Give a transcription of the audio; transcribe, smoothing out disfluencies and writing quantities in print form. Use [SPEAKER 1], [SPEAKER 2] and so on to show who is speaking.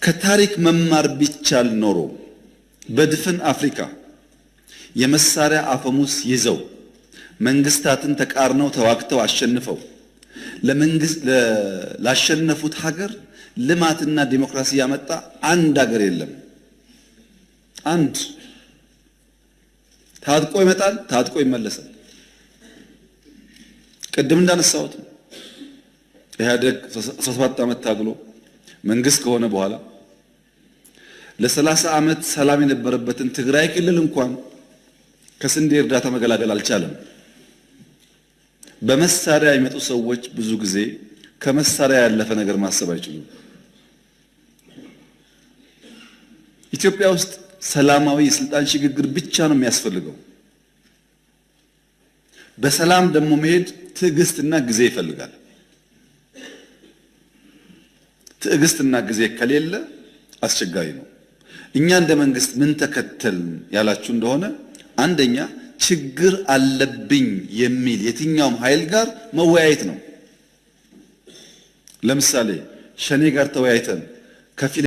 [SPEAKER 1] ከታሪክ መማር ቢቻል ኖሮ በድፍን አፍሪካ የመሳሪያ አፈሙስ ይዘው መንግስታትን ተቃርነው ተዋግተው አሸንፈው ላሸነፉት ሀገር ልማትና ዲሞክራሲ ያመጣ አንድ ሀገር የለም። አንድ ታጥቆ ይመጣል፣ ታጥቆ ይመለሳል። ቅድም እንዳነሳሁት ኢህአዴግ 17 ዓመት ታግሎ መንግስት ከሆነ በኋላ ለ30 ዓመት ሰላም የነበረበትን ትግራይ ክልል እንኳን ከስንዴ እርዳታ መገላገል አልቻለም። በመሳሪያ የሚመጡ ሰዎች ብዙ ጊዜ ከመሳሪያ ያለፈ ነገር ማሰብ አይችሉም። ኢትዮጵያ ውስጥ ሰላማዊ የስልጣን ሽግግር ብቻ ነው የሚያስፈልገው። በሰላም ደግሞ መሄድ ትዕግስትና ጊዜ ይፈልጋል። ትዕግስትና ጊዜ ከሌለ አስቸጋሪ ነው። እኛ እንደ መንግስት ምን ተከተልን ያላችሁ እንደሆነ አንደኛ ችግር አለብኝ የሚል የትኛውም ኃይል ጋር መወያየት ነው። ለምሳሌ ሸኔ ጋር ተወያይተን ከፊል